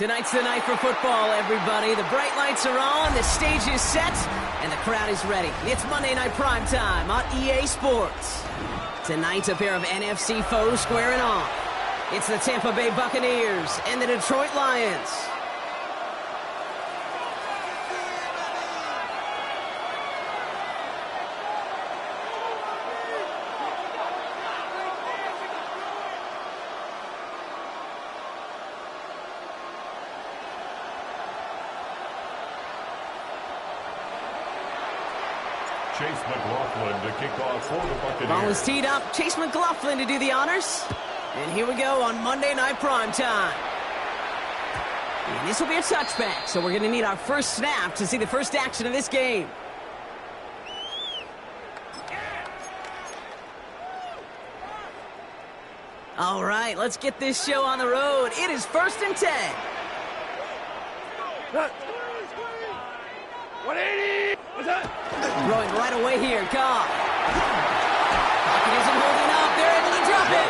Tonight's the night for football, everybody. The bright lights are on, the stage is set, and the crowd is ready. It's Monday Night Prime Time on EA Sports. Tonight, a pair of NFC foes squaring off. It's the Tampa Bay Buccaneers and the Detroit Lions. Chase McLaughlin to kick off for the Buccaneers. Ball is teed up. Chase McLaughlin to do the honors. And here we go on Monday Night Prime Time. And this will be a touchback, so we're going to need our first snap to see the first action of this game. All right, let's get this show on the road. It is 1st and 10. 180! What's that? Throwing right away here, Goff. Pocket isn't holding up. They're able to drop it.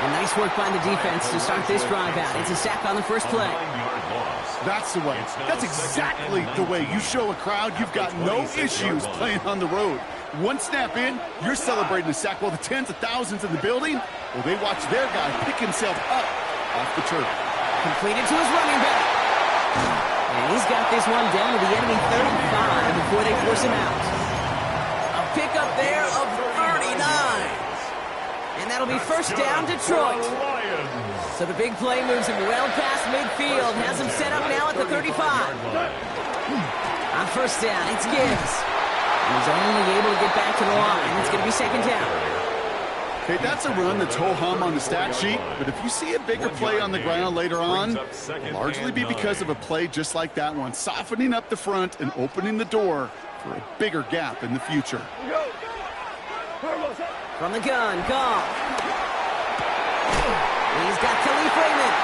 And nice work by the defense to start this drive out. It's a sack on the first play. That's the way. That's exactly the way you show a crowd you've got no issues playing on the road. One snap in, you're celebrating a sack while the tens of thousands in the building, well, they watch their guy pick himself up off the turf. Completed to his running back. And he's got this one down to the enemy 35 before they force him out. A pickup there of 39. And that'll be first down, Detroit. So the big play moves him well past midfield. Has him set up now at the 35. On first down, it's Gibbs. He's only able to get back to the line. It's going to be second down. Okay, that's a run that's ho-hum on the stat sheet, but if you see a bigger play on the ground later on, it'll largely be because of a play just like that one, softening up the front and opening the door for a bigger gap in the future. From the gun, Goff. He's got Khalif Raymond.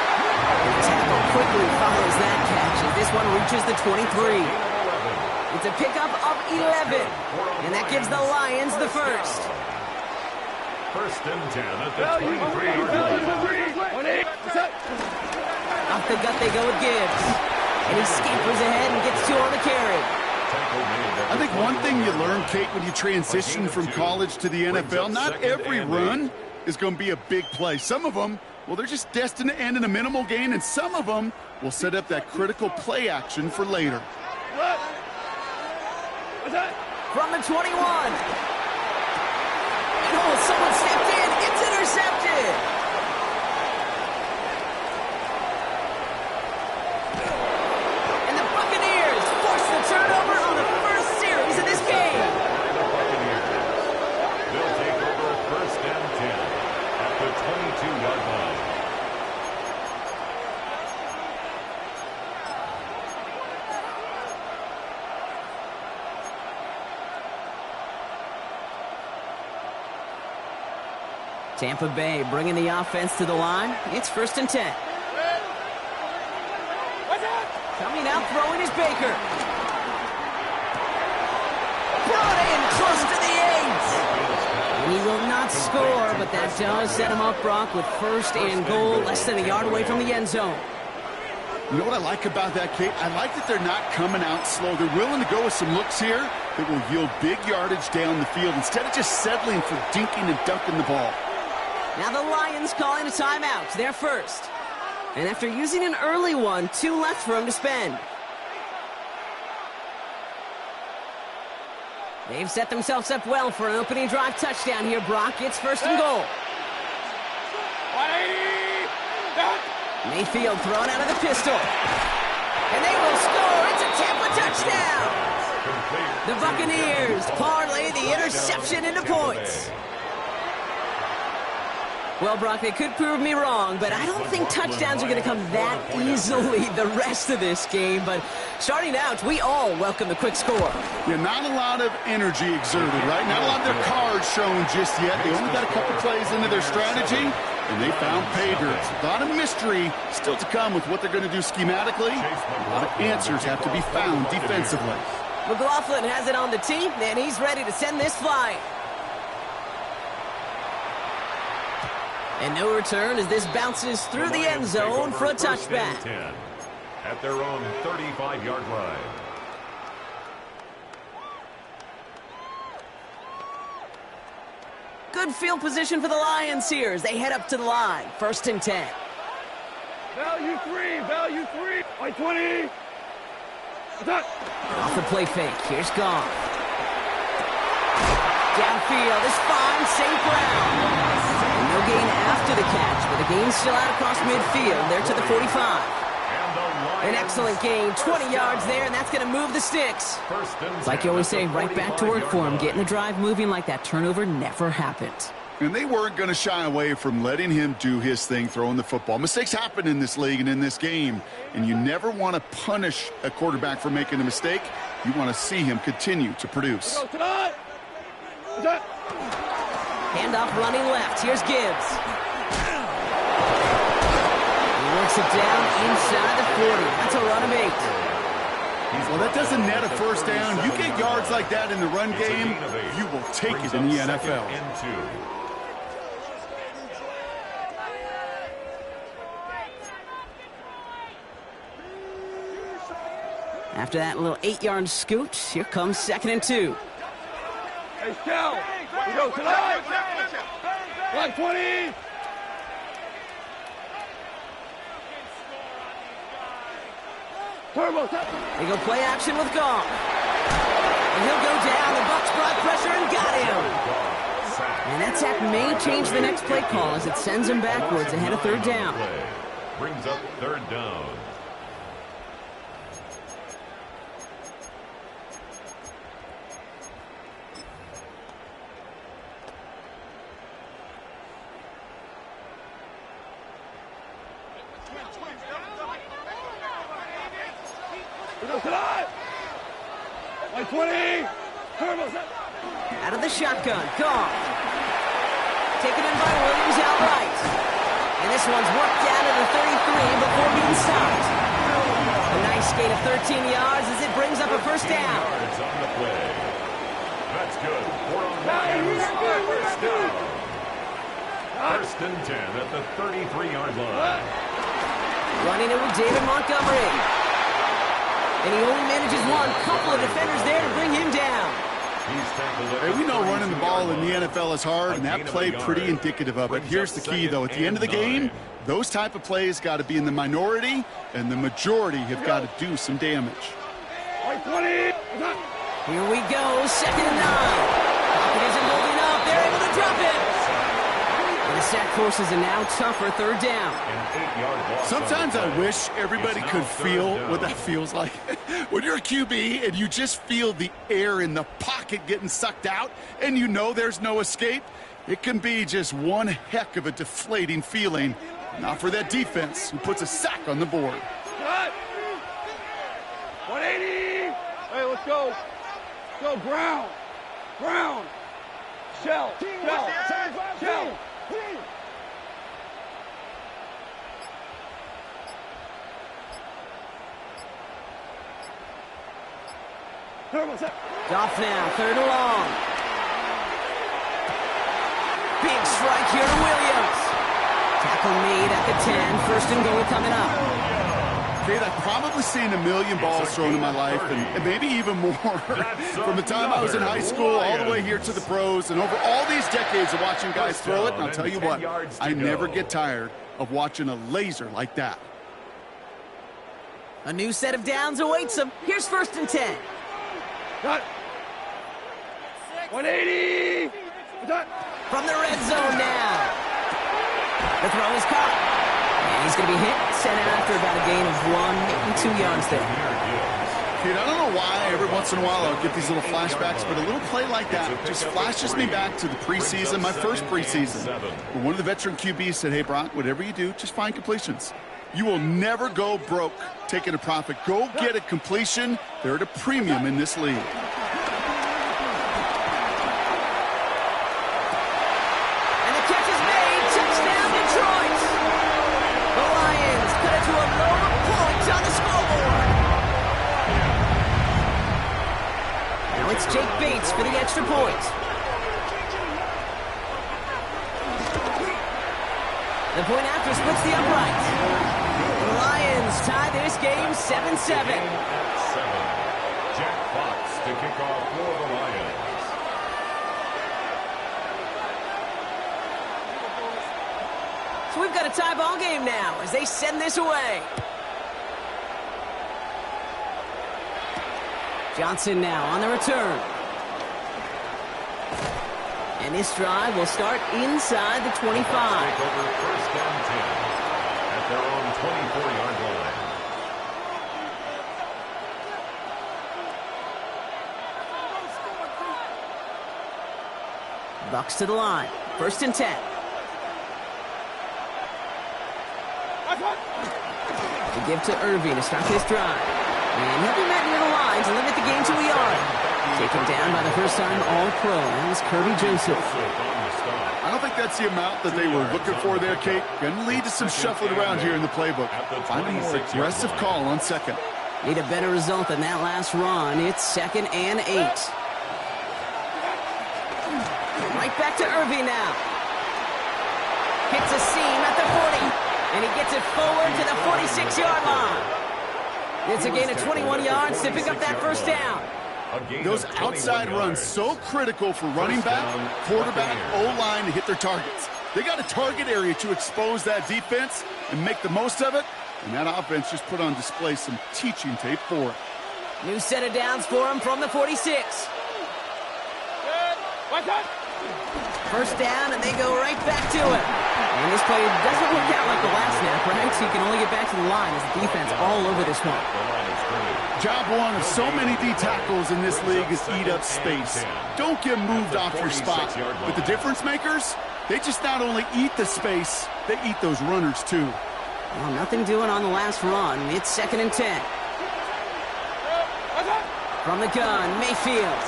The tackle quickly follows that catch as this one reaches the 23. It's a pickup of 11, and that gives the Lions the first. 1st and 10 at the 23-yard line. Off the gut they go with Gibbs. And he scampers ahead and gets 2 on the carry. I think one thing you learn, Kate, when you transition from college to the NFL, not every run is going to be a big play. Some of them, well, they're just destined to end in a minimal gain, and some of them will set up that critical play action for later. From the 21. Oh, someone stepped in. It's intercepted. And the Buccaneers force the turnover on the first series of this game. They'll take over 1st and 10 at the 22-yard line. Tampa Bay bringing the offense to the line. It's 1st and 10. Coming out, throwing is Baker. Brought in close to the 8. And he will not score, but that does set him up, Brock, with 1st and goal, less than a yard away from the end zone. You know what I like about that, Kate? I like that they're not coming out slow. They're willing to go with some looks here that will yield big yardage down the field instead of just settling for dinking and dunking the ball. Now the Lions calling a timeout. They're first. And after using an early one, 2 left for him to spend. They've set themselves up well for an opening drive touchdown here, Brock. It's 1st and goal. 180! Mayfield thrown out of the pistol. And they will score. It's a Tampa touchdown. The Buccaneers parlay the interception into points. Well, Brock, they could prove me wrong, but I don't think touchdowns are going to come that easily the rest of this game. But starting out, we all welcome the quick score. Yeah, not a lot of energy exerted, right? Not a lot of their cards shown just yet. They only got a couple plays into their strategy, and they found pay dirt. A lot of mystery still to come with what they're going to do schematically. A lot of answers have to be found defensively. McLaughlin has it on the tee, and he's ready to send this flying. And no return as this bounces through the end zone for a touchback. 10 at their own 35-yard line. Good field position for the Lions here as they head up to the line. 1st and 10. Value 3, value 3. By 20. Off the play fake. Here's Goff. Downfield is fine. St. Brown. And no gain after the catch, but the gain's still out across midfield. They're to the 45. An excellent gain. 20 yards there, and that's going to move the sticks. Like you always say, right back to work for him. Getting the drive moving like that turnover never happened. And they weren't going to shy away from letting him do his thing, throwing the football. Mistakes happen in this league and in this game, and you never want to punish a quarterback for making a mistake. You want to see him continue to produce. Handoff running left. Here's Gibbs. He works it down inside the 40. That's a run of 8. Well, that doesn't net a first down. You get yards like that in the run game, you will take it in the NFL. After that little 8-yard scoot, here comes 2nd and 2. Hey, Cal. We go tonight. Black 20. Turbo. They go play action with Goff. And he'll go down. The Bucs brought pressure and got him. And that sack may change the next play call as it sends him backwards ahead of 3rd down. Brings up 3rd down. Like 20. Out of the shotgun. Goff. Taken in by Williams outright. And this one's worked down to the 33 before being stopped. A nice gain of 13 yards as it brings up a 1st down. Yards on the play. That's good. 4 on Lions. 1st down. 1st and 10 at the 33-yard line. Running it with David Montgomery. And he only manages one. Couple of defenders there to bring him down. Hey, we know running the ball in the NFL is hard, and that play pretty indicative of it. Here's the key, though. At the end of the game, those type of plays got to be in the minority, and the majority have got to do some damage. Here we go. 2nd and 9. Pocket isn't holding up. They're able to drop it. And the sack forces a now tougher 3rd down. Sometimes I wish everybody could feel what that feels like. When you're a QB and you just feel the air in the pocket getting sucked out and you know there's no escape, it can be just one heck of a deflating feeling. Not for that defense who puts a sack on the board. 180. Hey, let's go. Go, Brown. Brown. Shell. Shell. Shell. Goff now, 3rd and long. Big strike here to Williams. Tackle made at the 10. 1st and goal coming up. Kate, I've probably seen a million balls thrown in my life, and maybe even more. From the time I was in high school all the way here to the pros, and over all these decades of watching guys throw it, and I'll tell you what, I never get tired of watching a laser like that. A new set of downs awaits him. Here's 1st and 10. Cut. 180. From the red zone now. The throw is caught. And he's going to be hit, sent out after about a gain of 1, maybe 2 yards there. Kid, I don't know why every once in a while I'll get these little flashbacks, but a little play like that just flashes me back to the preseason, my first preseason. When one of the veteran QBs said, hey, Brock, whatever you do, just find completions. You will never go broke taking a profit. Go get a completion. They're at a premium in this league. And the catch is made. Touchdown, Detroit. The Lions cut it to a lower point on the scoreboard. Now it's Jake Bates for the extra point. The point after splits the uprights. The Lions tie this game 7-7. 7. Jack Fox to kick off for the Lions. So we've got a tie ball game now as they send this away. Johnson now on the return. And this drive will start inside the 25. Take over first and 10 at their own 24-yard line. Bucks to the line. First and 10. To give to Irving to start this drive. And he'll be met near the line to limit the game to a yard. Taken down by the first-time All-Pro. That was Kirby Joseph. I don't think that's the amount that they were looking for there, Kate. Going to lead to some shuffling around here in the playbook. Find a more aggressive call on second. Need a better result than that last run. It's 2nd and 8. Right back to Irving now. Hits a seam at the 40. And he gets it forward to the 46-yard line. It's a gain of 21 yards to pick up that first down. Those outside runs so critical for running back, quarterback, O-line to hit their targets. They got a target area to expose that defense and make the most of it. And that offense just put on display some teaching tape for it. New set of downs for him from the 46. First down, and they go right back to it. And this play doesn't work out like the last snap, right? So you can only get back to the line as the defense all over this one. Job one of so many D tackles in this league is eat up space. Don't get moved off your spot. But the difference makers, they just not only eat the space, they eat those runners too. Well, nothing doing on the last run. It's 2nd and 10. From the gun, Mayfield.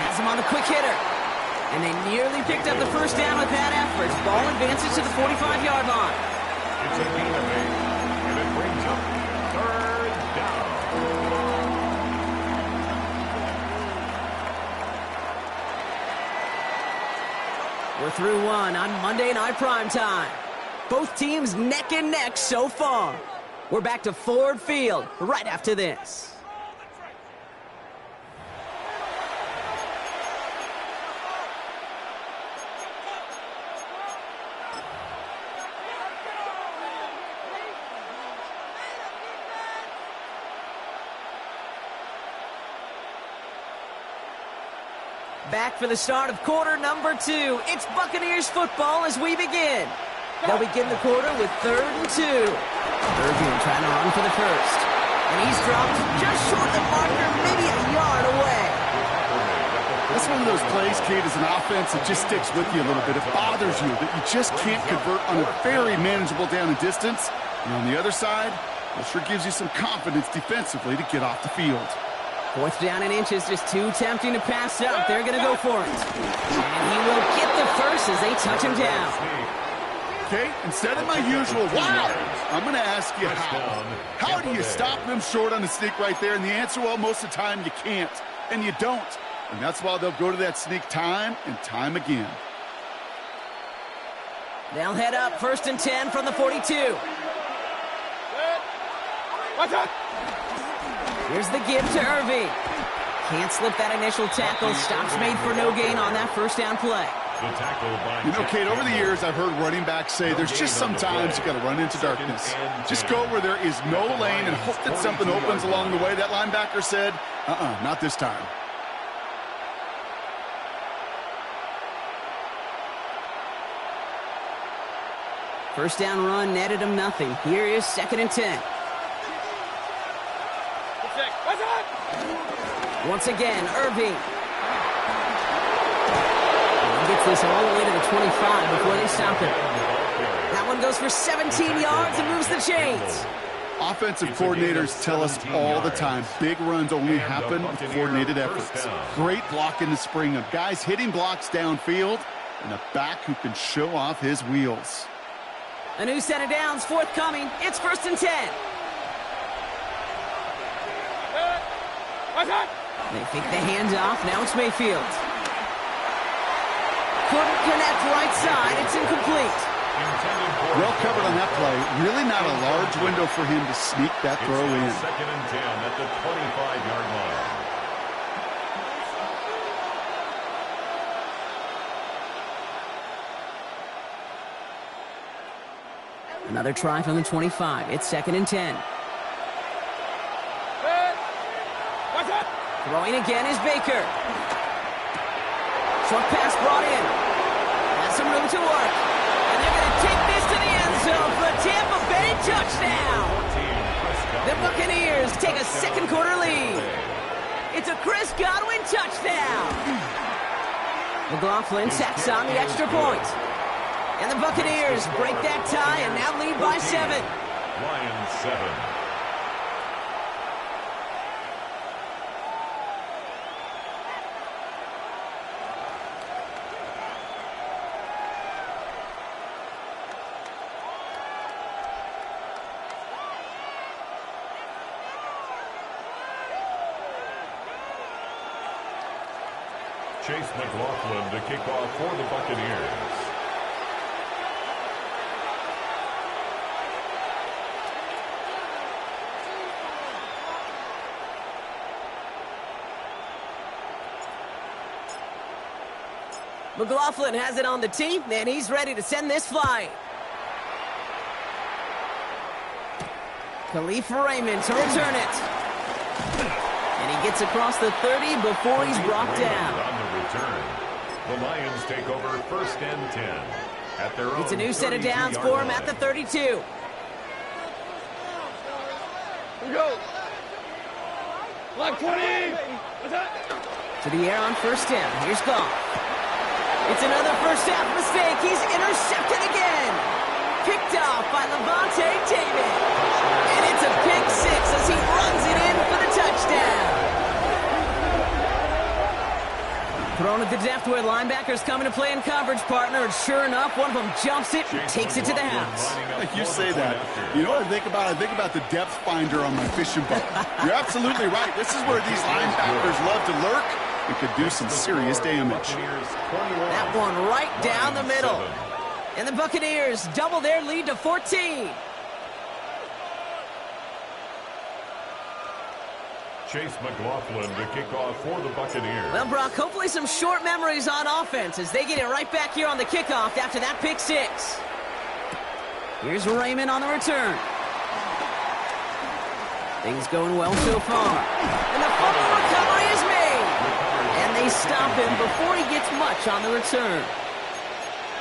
Has him on the quick hitter. And they nearly picked up the first down with that effort. Ball advances to the 45-yard line. It's a gain of 8, and it brings up 3rd down. We're through one on Monday Night Primetime. Both teams neck and neck so far. We're back to Ford Field right after this. Back for the start of quarter number 2. It's Buccaneers football as we begin. They'll begin the quarter with 3rd and 2. Irving trying to run for the first. And he's dropped just short of the marker, maybe a yard away. That's one of those plays, Kate, as an offense that just sticks with you a little bit. It bothers you that you just can't convert on a very manageable down and distance. And on the other side, it sure gives you some confidence defensively to get off the field. 4th down and inches, just too tempting to pass up. They're going to go for it. And he will get the first as they touch him down. Okay, instead of my usual, wow, I'm going to ask you how. How do you stop them short on the sneak right there? And the answer, well, most of the time you can't, and you don't. And that's why they'll go to that sneak time and time again. They'll head up 1st and 10 from the 42. Watch out! Here's the give to Irving. Can't slip that initial tackle. Stops made for no gain on that first down play. You know, Kate, over the years, I've heard running backs say there's just sometimes you got to run into darkness. Just go where there is no lane and hope that something opens along the way. That linebacker said, not this time. First down run netted him nothing. Here is 2nd and 10. Once again, Irving. He gets this all the way to the 25 before they stop him. That one goes for 17 yards and moves the chains. Offensive coordinators tell us all the time, big runs only happen with coordinated efforts. Great block in the spring of guys hitting blocks downfield and a back who can show off his wheels. A new set of downs forthcoming. It's 1st and 10. They think the handoff. Now it's Mayfield. Couldn't connect right side. It's incomplete. Well covered on that play. Really not a large window for him to sneak that throw in. Second and 10 at the 25-yard line. Another try from the 25. It's second and 10. Throwing again is Baker. Short pass brought in. Has some room to work. And they're going to take this to the end zone for a Tampa Bay touchdown. The Buccaneers take a second quarter lead. It's a Chris Godwin touchdown. McLaughlin tacks on the extra point. And the Buccaneers break that tie and now lead by 7. Lions 7. Chase McLaughlin to kick off for the Buccaneers. McLaughlin has it on the tee, and he's ready to send this flying. Khalif Raymond to return it. And he gets across the 30 before he's brought down. On the return, the Lions take over first and 10 at their own. It's a new set of downs for him at the 32. Here we go. Line 20. To the air on first down. Here's Goff. It's another first half mistake. He's intercepted again. Picked off by Levante David. And it's a pick 6 as he runs it in for the touchdown. Thrown at the depth where linebackers come into play in coverage, partner. And sure enough, one of them jumps it and takes it to the house. Like you say that. You know what I think about? I think about the depth finder on my fishing boat. You're absolutely right. This is where these linebackers love to lurk. It could do some serious damage. That one right down the middle. And the Buccaneers double their lead to 14. Chase McLaughlin to kick off for the Buccaneers. Well, Brock, hopefully some short memories on offense as they get it right back here on the kickoff after that pick 6. Here's Raymond on the return. Things going well so far. And the fumble recovery is made. And they stop him before he gets much on the return.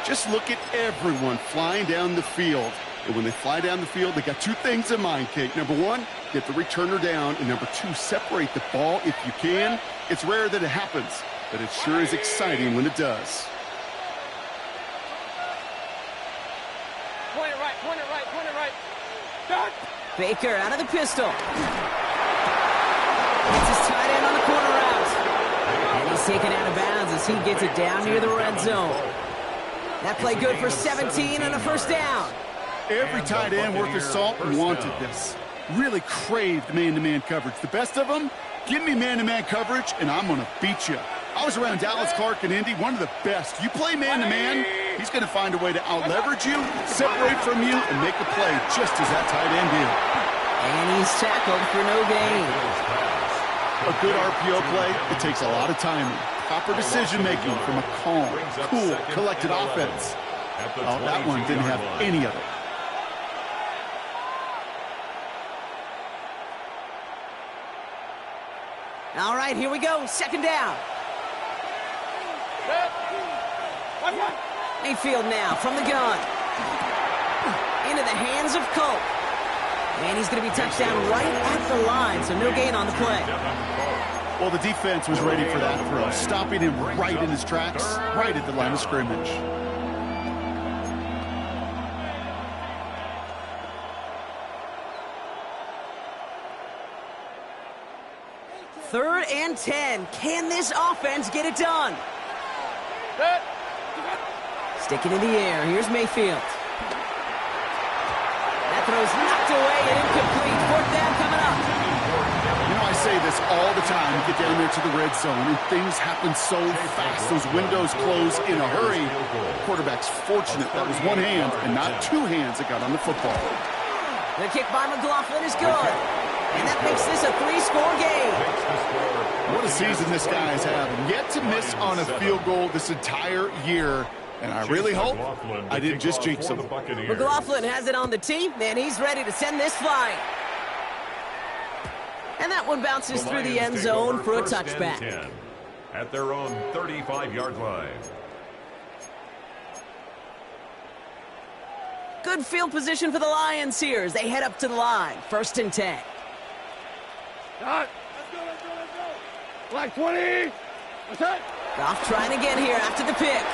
Just look at everyone flying down the field. And when they fly down the field, they got two things in mind, Kate. Number one, get the returner down. And number two, separate the ball if you can. It's rare that it happens, but it sure is exciting when it does. Point it right, point it right, point it right. Start. Baker out of the pistol. Gets his tight end on the corner route. And he's taken out of bounds as he gets it down near the red zone. That play good for 17 and a first down. Every tight end worth his salt wanted this. Really craved man-to-man coverage. The best of them, give me man-to-man coverage, and I'm going to beat you. I was around Dallas Clark and Indy, one of the best. You play man-to-man, he's going to find a way to out-leverage you, separate from you, and make a play just as that tight end did. And he's tackled for no gain. A good RPO play, it takes a lot of timing. Proper decision-making from a calm, cool, collected offense. Oh, that one didn't have any of it. All right, here we go. Second down. Mayfield now from the gun. Into the hands of Colt. And he's going to be touched down right at the line, so no gain on the play. Well, the defense was ready for that throw, stopping him right in his tracks, right at the line of scrimmage. Third and 10. Can this offense get it done? Sticking in the air. Here's Mayfield. That throw's knocked away and incomplete. Fourth down coming up. You know, I say say this all the time. You get down there to the red zone, and things happen so fast. Those windows close in a hurry. Quarterback's fortunate that was one hand and not two hands that got on the football. The kick by McLaughlin is good. And that makes this a 3-score game. What a season this guy has had. Yet to miss on a field goal this entire year. And I really hope I didn't just jinx him. McLaughlin has it on the tee, and he's ready to send this flying. And that one bounces through the end zone for a touchback. At their own 35-yard line. Good field position for the Lions here as they head up to the line. 1st and 10. Let's go. Like 20. What's that? Goff trying again here after the pick.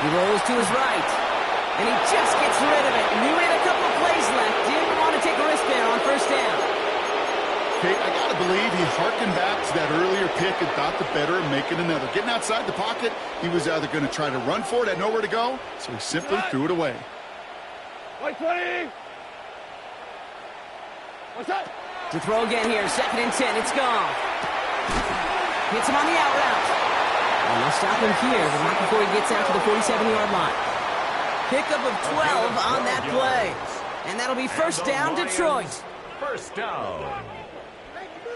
He rolls to his right, and he just gets rid of it. Knew he had a couple of plays left. Didn't want to take a risk there on 1st down. Okay, I got to believe he harkened back to that earlier pick and thought the better of making another. Getting outside the pocket, he was either going to try to run for it, had nowhere to go, so he simply threw it away. Like 20. What's that? To throw again here, 2nd and 10. It's gone. Hits him on the out route. And they'll stop him here, but not before he gets out to the 47-yard line. Pickup of 12 on that play. And that'll be 1st down, Detroit. 1st down.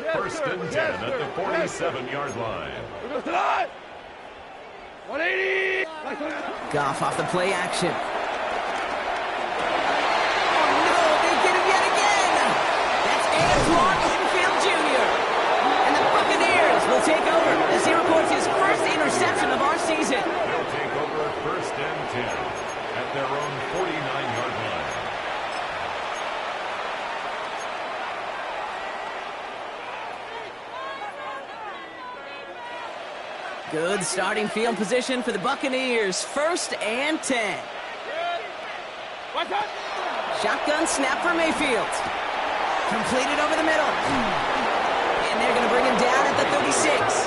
1st and 10 at the 47-yard line. 180. Goff off the play action. Antoine Winfield Jr. And the Buccaneers will take over as he records his first interception of our season. They'll take over 1st and 10 at their own 49-yard line. Good starting field position for the Buccaneers. 1st and 10. Shotgun snap for Mayfield. Completed over the middle. And they're going to bring him down at the 36.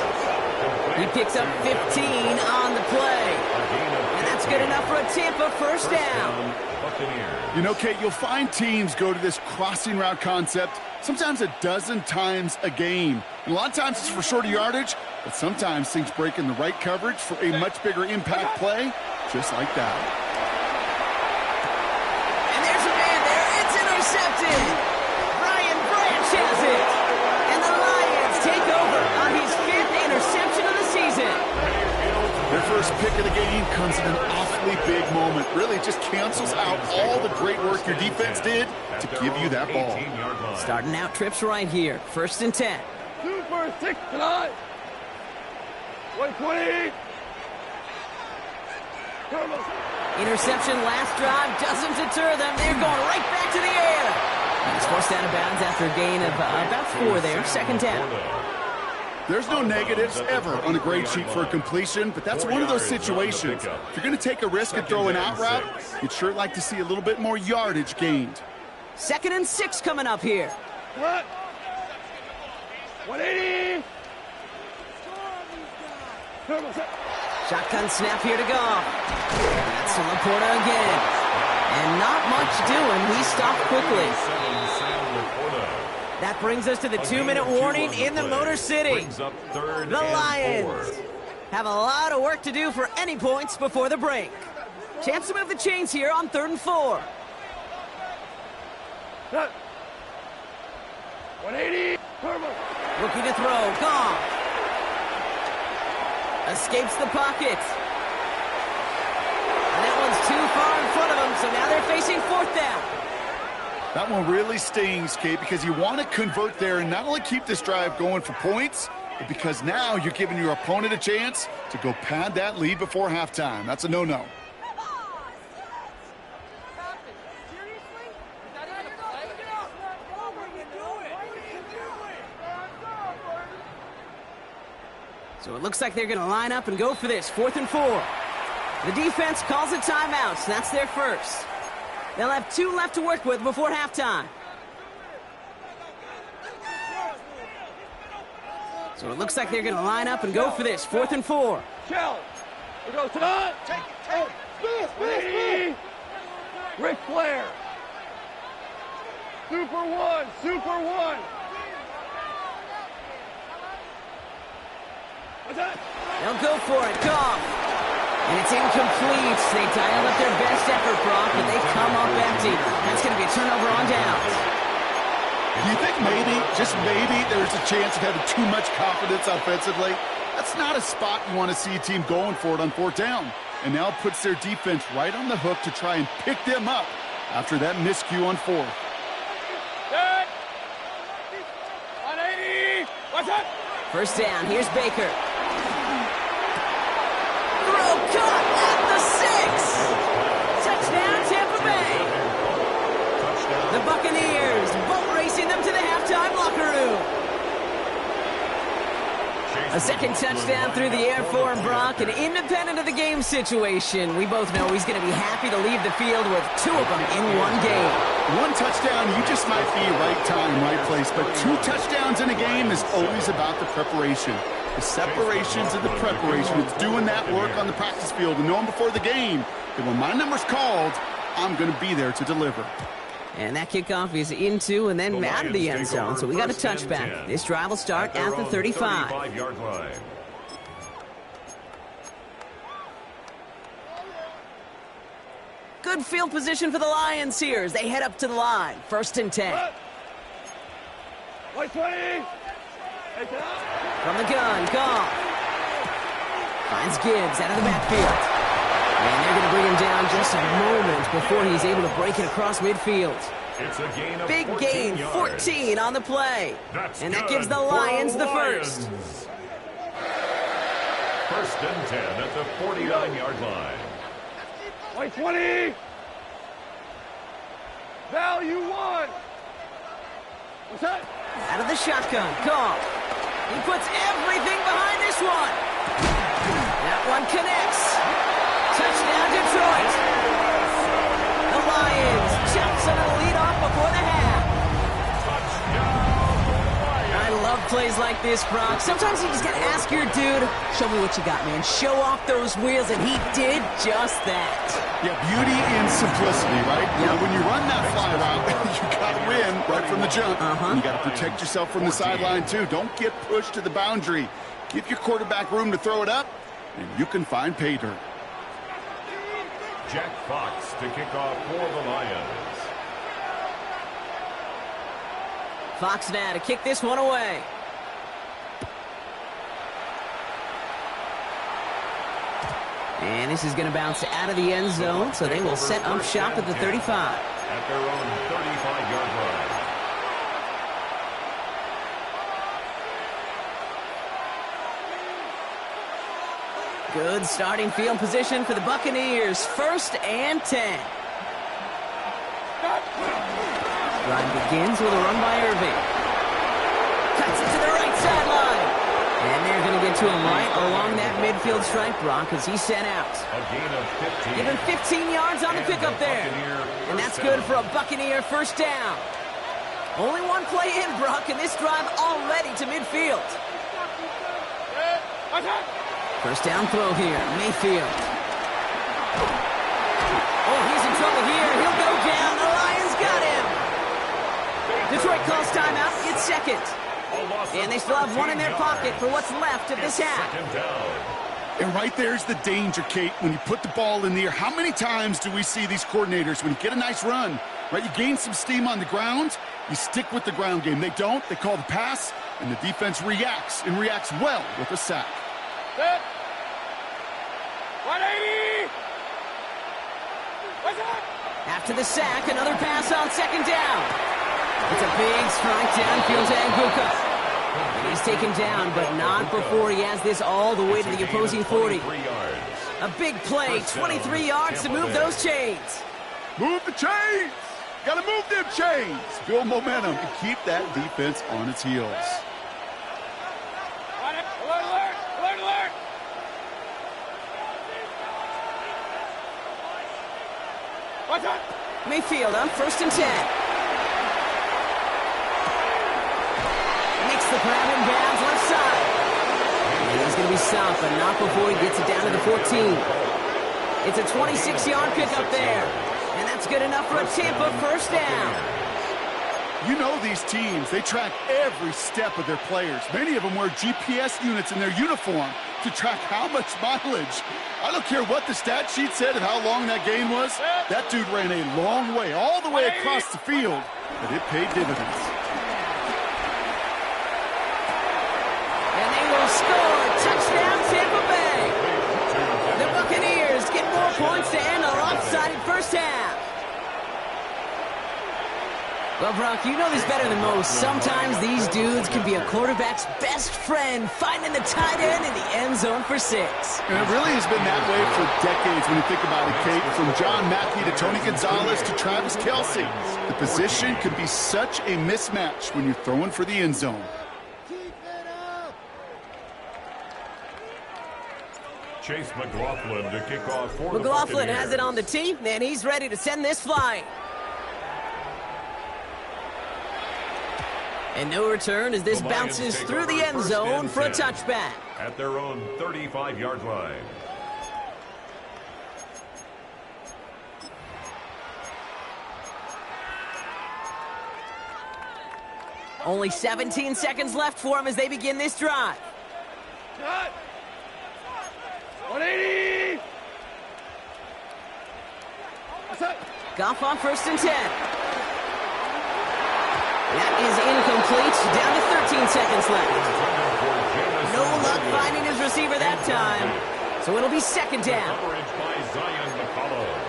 He picks up 15 on the play. And that's good enough for a Tampa 1st down. You know, Kate, you'll find teams go to this crossing route concept sometimes a dozen times a game. And a lot of times it's for shorter yardage, but sometimes things break in the right coverage for a much bigger impact play, just like that. And there's a man there. It's intercepted. Has it. And the Lions take over on his 5th interception of the season. Their first pick of the game comes in an awfully big moment. Really just cancels out all the great work your defense did to give you that ball. Starting out trips right here. 1st and 10. Super 6 tonight. 120. Interception last drive doesn't deter them. They're going right back to the air. He's forced out of bounds after a gain of about 4 there. 2nd down. There's no negatives ever on a grade sheet for a completion, but that's one of those situations. If you're going to take a risk and throw an out route, you'd sure like to see a little bit more yardage gained. 2nd and 6 coming up here. What? 180. Shotgun snap here to go. That's to Laporta again. And not much doing. He stopped quickly. That brings us to the 2-minute warning in the Motor City. The Lions have a lot of work to do for any points before the break. Chance to move the chains here on 3rd and 4. 180. Looking to throw. Gone. Escapes the pocket. And that one's too far in front of them, so now they're facing 4th down. That one really stings, Kate, because you want to convert there and not only keep this drive going for points, but because now you're giving your opponent a chance to go pad that lead before halftime. That's a no-no. So it looks like they're going to line up and go for this. 4th and 4. The defense calls a timeout, so that's their first. They'll have 2 left to work with before halftime. So it looks like they're going to line up and go for this. 4th and 4. Challenge. We go tonight. Speed. Ric Flair. Super 1. Super 1. They'll go for it. Goff. And it's incomplete. They dialed up their best effort, Brock, but they come up empty. That's going to be a turnover on downs. Do you think maybe, just maybe, there's a chance of having too much confidence offensively? That's not a spot you want to see a team going for it on fourth down. And now it puts their defense right on the hook to try and pick them up after that miscue on fourth. 180. Watch out. First down. Here's Baker. Throw caught at the 6. Touchdown, Tampa Bay. The Buccaneers boat racing them to the halftime locker room. A second touchdown through the air for him, Brock, and independent of the game situation, we both know he's going to be happy to leave the field with 2 of them in one game. One touchdown, you just might be right time, right place, but 2 touchdowns in a game is always about the preparation. The separations and the preparation. It's doing that work on the practice field and knowing before the game that when my number's called, I'm going to be there to deliver. And that kickoff is into and then out of the end zone, so we got a touchback. This drive will start at the 35. 35-yard line. Good field position for the Lions here as they head up to the line. First and 10. 120. From the gun, Goff. Finds Gibbs out of the backfield. And they're going to bring him down just a moment before he's able to break it across midfield. It's a gain of Big 14 gain, yards. 14 on the play. And that gives the good Lions for the Lions. first. First and 10 at the 49-yard line. 120. Value 1. What's that? Out of the shotgun, Goff. He puts everything behind this one. That one connects. Touchdown, Detroit. The Lions jump some of the lead off before the half. I love plays like this, Brock. Sometimes you just got to ask your dude, show me what you got, man. Show off those wheels, and he did just that. Yeah, beauty in simplicity, right? You know, when you run that fly route, you got to win right from the jump. And you got to protect yourself from the sideline, too. Don't get pushed to the boundary. Give your quarterback room to throw it up, and you can find pay dirt. Jack Fox to kick off for the Lions. Fox now to kick this one away. And this is going to bounce out of the end zone, so they will set up shop at the 35. At their own 35-yard line. Good starting field position for the Buccaneers. First and 10. Run begins with a run by Irving. Cuts it to the right sideline. And they're going to get to him right along that midfield stripe, Brock, as he's sent out. A gain of 15. Give him 15 yards on the pickup there. And that's good for a Buccaneer first down. Only one play in, Brock, and this drive already to midfield. First down throw here, Mayfield. Oh, he's in trouble here. He'll go down. The Lions got him. Detroit calls timeout. It's second. And they still have one in their pocket for what's left of this half. And right there's the danger, Kate, when you put the ball in the air. How many times do we see these coordinators, when you get a nice run, right, you gain some steam on the ground, you stick with the ground game. They don't. They call the pass, and the defense reacts, and reacts well with a sack. 180. After the sack, another pass on second down. It's a big strike downfield to Anguka. And he's taken down, but not before he has this all the way to the opposing 40. A big play, 23 yards to move those chains. Move the chains! Gotta move them chains! Build momentum and keep that defense on its heels. Alert, alert, alert, alert. Watch out. Mayfield on first and 10. Makes the grab in bounds left side. And he's going to be stopped, but not before he gets it down to the 14. It's a 26-yard pickup there. And that's good enough for a Tampa first down. You know these teams, they track every step of their players. Many of them wear GPS units in their uniform to track how much mileage. I don't care what the stat sheet said and how long that gain was. That dude ran a long way, all the way across the field, but it paid dividends. And they will score. Touchdown, Tampa Bay. The Buccaneers get more points to end a lopsided first half. Well, Brock, you know this better than most. Sometimes these dudes can be a quarterback's best friend, finding the tight end in the end zone for 6. And it really has been that way for decades when you think about it, Kate. From John Mackey to Tony Gonzalez to Travis Kelce. The position can be such a mismatch when you're throwing for the end zone. Chase McLaughlin to kick off for the McLaughlin Buccaneers. has it on the tee, and he's ready to send this flying. And no return as this The Lions bounces take through the over end first zone and for a 10 touchback. at their own 35-yard line. Only 17 seconds left for him as they begin this drive. Cut. 180. Goff on 1st and 10. That is incomplete. Down to 13 seconds left. No luck finding his receiver that time. So it'll be 2nd down. Coverage by Zion McCullough.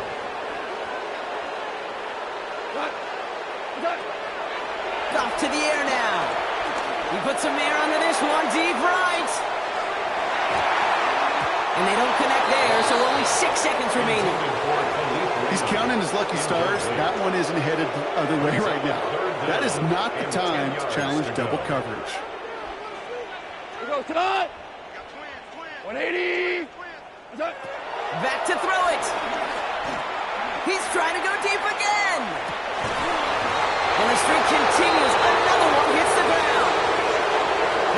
Goff to the air now. He puts some air under this one. Deep right. And they don't connect there, so only 6 seconds remaining. He's counting his lucky stars. That one isn't headed the other way right now. That is not the time to challenge double coverage. We go, cut. 180. Back to throw it. He's trying to go deep again. And the streak continues. Another one hits the ground.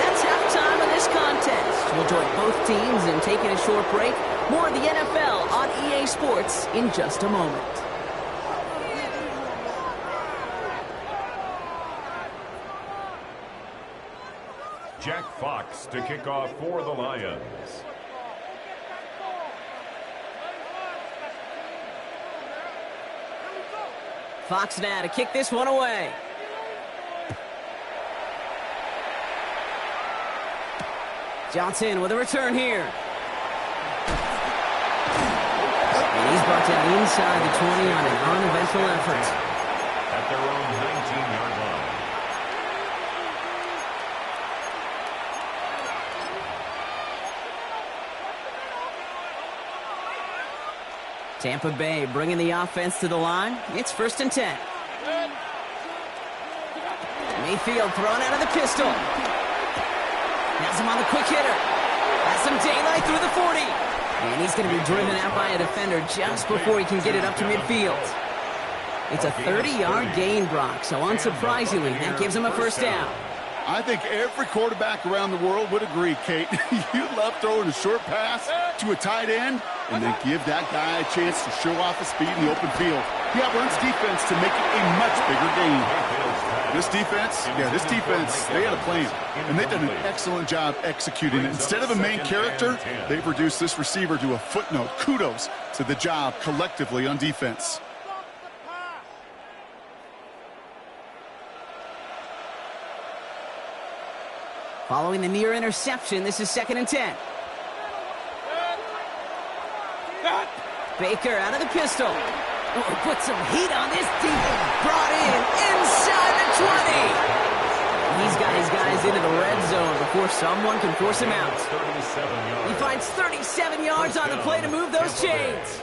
That's halftime of this contest. We'll join both teams in taking a short break. More of the NFL on EA Sports in just a moment. Jack Fox to kick off for the Lions. Fox now to kick this one away. Johnson with a return here. And he's brought down inside the 20 on an uneventful effort. At their own 19-yard line. Tampa Bay bringing the offense to the line. It's 1st and 10. Mayfield thrown out of the pistol. Has him on the quick hitter. Has some daylight through the 40. And he's going to be driven out by a defender just before he can get it up to midfield. It's a 30-yard gain, Brock, so unsurprisingly, that gives him a 1st down. I think every quarterback around the world would agree, Kate. You love throwing a short pass to a tight end and then give that guy a chance to show off his speed in the open field. He outruns defense to make it a much bigger gain. This defense, they had a plan, and they've done an excellent job executing it. Instead of a main character, they've reduced this receiver to a footnote. Kudos to the job collectively on defense. Following the near interception, this is 2nd and 10. Baker out of the pistol. Oh, put some heat on this defense. Brought in inside the 20. He's got his guys into the red zone before someone can force him out. He finds 37 yards on the play to move those chains.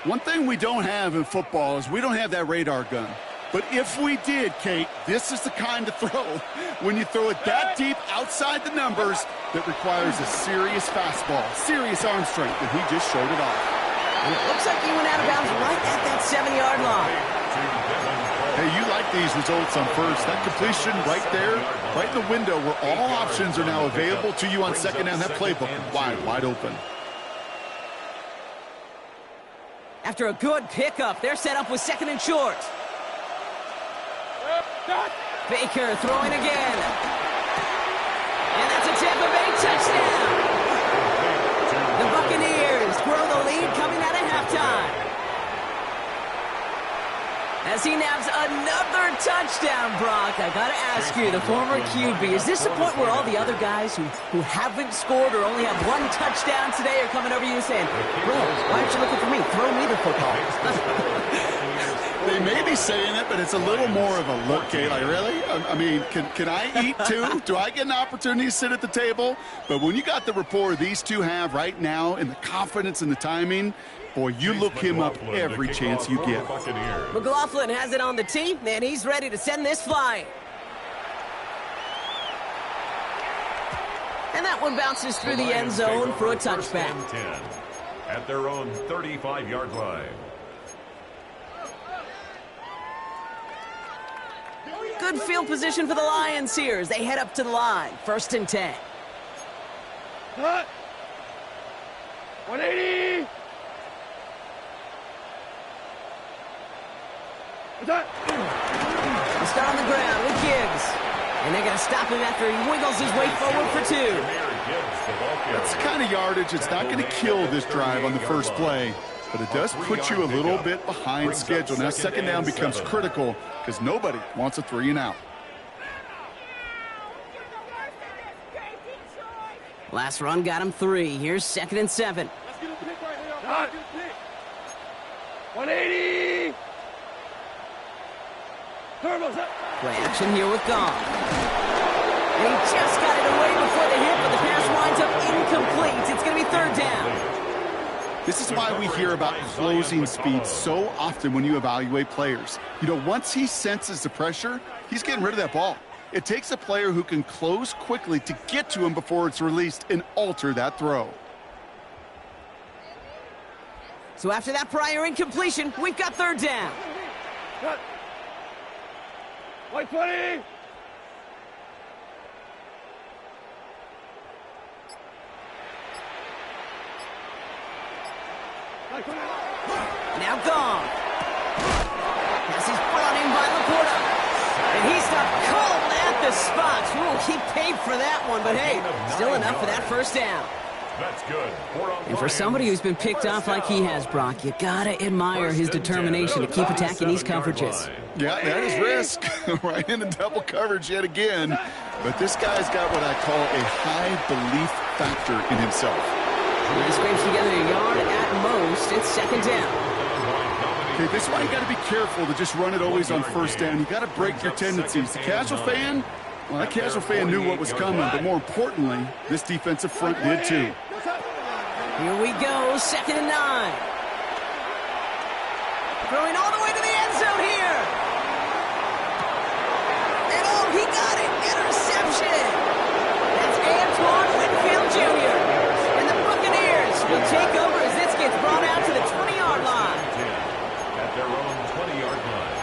One thing we don't have in football is we don't have that radar gun. But if we did, Kate, this is the kind of throw, when you throw it that deep outside the numbers, that requires a serious fastball, serious arm strength, and he just showed it off. And it looks like he went out of bounds right at that 7-yard line. Hey, you like these results on first. That completion right there, right in the window where all options are now available to you on second down. That playbook wide open. After a good pickup, they're set up with 2nd and short. Baker throwing again. And that's a Tampa Bay touchdown. The Buccaneers grow the lead coming out of halftime. As he nabs another touchdown, Brock, I got to ask you, the former QB, is this the point where all the other guys who haven't scored or only have one touchdown today are coming over you and saying, bro, why aren't you looking for me? Throw me the football. They may be saying it, but it's a little more of a look, Kate. Like, really? I mean, can I eat too? Do I get an opportunity to sit at the table? But when you got the rapport these two have right now and the confidence and the timing, boy, you look him up every chance you get. McLaughlin has it on the tee, and he's ready to send this flying. And that one bounces through the end zone for a touchback. At their own 35-yard line. Good field position for the Lions here as they head up to the line. 1st and 10. Cut. 180. What's They start on the ground with Gibbs. And they're going to stop him after he wiggles his way forward for 2. That's the kind of yardage it's not going to kill this drive on the first play, but it does put you a little bit behind schedule. Now, 2nd down becomes critical because nobody wants a 3 and out. Last run got him 3. Here's 2nd and 7. Let's get a pick right now. 180. Turbos up. Play action here with Goff. And he just got it away before the hit, but the pass winds up incomplete. It's going to be 3rd down. This is why we hear about closing speed so often when you evaluate players. You know, once he senses the pressure, he's getting rid of that ball. It takes a player who can close quickly to get to him before it's released and alter that throw. So after that prior incompletion, we've got 3rd down. Cut. 120. Now gone. As he's brought in by Laporta. And he's not called at the spot. Ooh, he paid for that one, but hey, still enough for that 1st down. That's good. And for somebody who's been picked off like he has, Brock, you gotta admire his determination to keep attacking these coverages. Yeah, that is risk. Right into double coverage yet again. But this guy's got what I call a high belief factor in himself. He scrapes together a yard at most. It's 2nd down. Okay, this is why you got to be careful to just run it always on 1st down. You got to break your tendencies. The casual fan, well, that casual fan knew what was coming, but more importantly, this defensive front did too. Here we go, 2nd and 9. Throwing all the way to the end zone here. And oh, he got it. Interception. That's Antoine Winfield Jr. And the Buccaneers will take over as this gets brought out to the 20-yard line. At their own 20-yard line.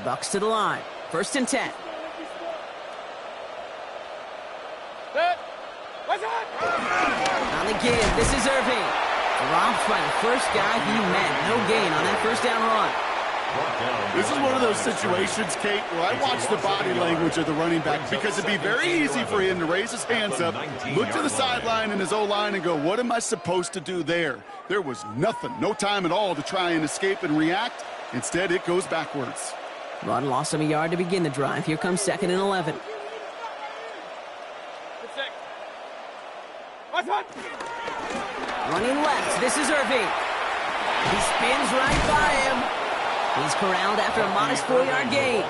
Bucks to the line. 1st and 10. On the give, this is Irving. Dropped by the first guy he met. No gain on that 1st down run. This is one of those situations, Kate, where I watch the body language of the running back because it'd be very easy for him to raise his hands up, look to the sideline in his O-line and go, what am I supposed to do there? There was nothing, no time at all to try and escape and react. Instead, it goes backwards. Run lost him a yard to begin the drive. Here comes 2nd and 11. Running left, this is Irving. He spins right by him. He's corralled after a modest 4-yard gain.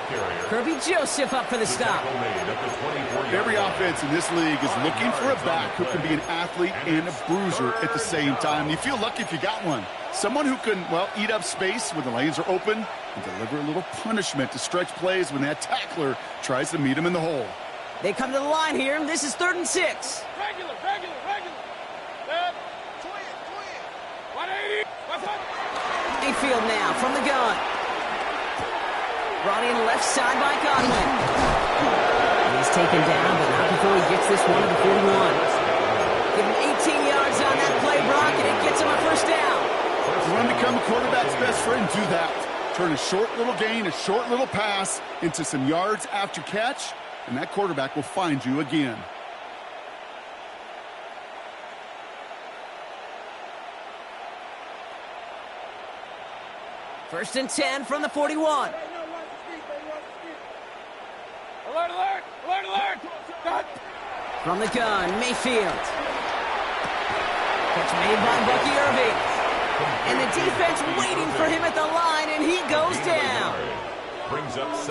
Kirby Joseph up for the stop. Every offense in this league is looking for a back who can be an athlete and a bruiser at the same time. You feel lucky if you got one. Someone who can, well, eat up space when the lanes are open and deliver a little punishment to stretch plays when that tackler tries to meet him in the hole. They come to the line here. This is 3rd and 6. Regular. Twin. 180. Mayfield now from the gun. Brought in left side by Godwin. He's He's taken down, but not before he gets this one to the 41. Give him 18 yards on that play, Brock, and it gets him a first down. You want to become a quarterback's best friend, do that. Turn a short little gain, a short little pass into some yards after catch, and that quarterback will find you again. First and 10 from the 41. Alert, alert! Alert, alert! Got. From the gun, Mayfield. Catch made by Bucky Irving. And the defense waiting for him at the line, and he goes down.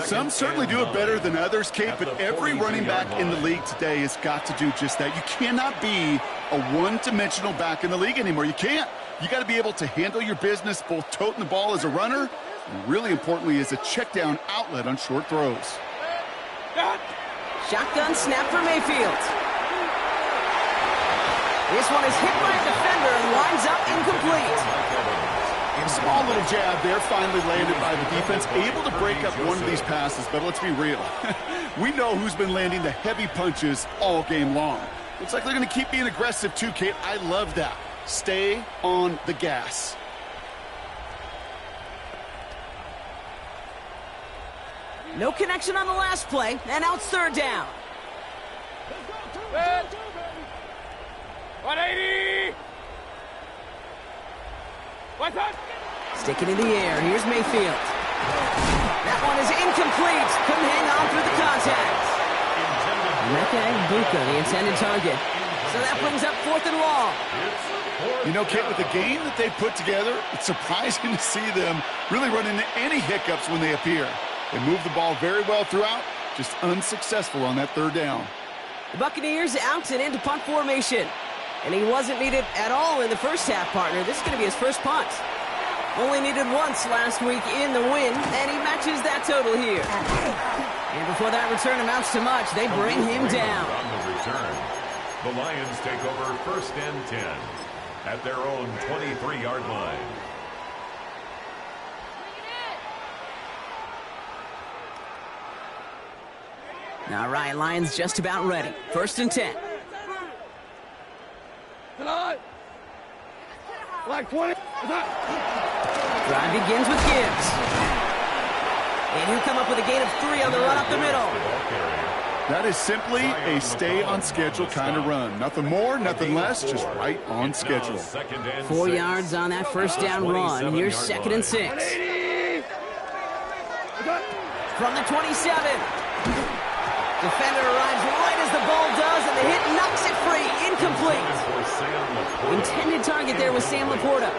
Some certainly do it better than others, Kate, but every running back in the league today has got to do just that. You cannot be a one-dimensional back in the league anymore. You can't. You got to be able to handle your business, both toting the ball as a runner, and really importantly as a check-down outlet on short throws. Shotgun snap for Mayfield. This one is hit by a defender and winds up incomplete. A small little jab there, finally landed by the defense, able to break up one of these passes, but let's be real. We know who's been landing the heavy punches all game long. Looks like they're going to keep being aggressive too, Kate. I love that. Stay on the gas. No connection on the last play, and now it's third down. 180! What's up? Sticking in the air, here's Mayfield. That one is incomplete. Couldn't hang on through the contact. Emeka Egbuka, the intended target. So that brings up 4th and long. You know, Kate, with the game that they put together, it's surprising to see them really run into any hiccups when they appear. They move the ball very well throughout, just unsuccessful on that third down. The Buccaneers out and into punt formation. And he wasn't needed at all in the first half, partner. This is going to be his first punt. Only needed once last week in the win, and he matches that total here. And before that return amounts to much, they bring him down. On the return, the Lions take over 1st and 10 at their own 23-yard line. All right, Lions just about ready. 1st and 10. Tonight! Like 20! Drive begins with Gibbs. And he'll come up with a gain of 3 on the run up the middle. That is simply a stay-on-schedule kind of run. Nothing more, nothing less, just right on schedule. 4 yards on that first down run. Here's 2nd and 6. From the 27. Defender arrives right as the ball does, and the hit knocks it free. Incomplete. Intended target there was Sam Laporta.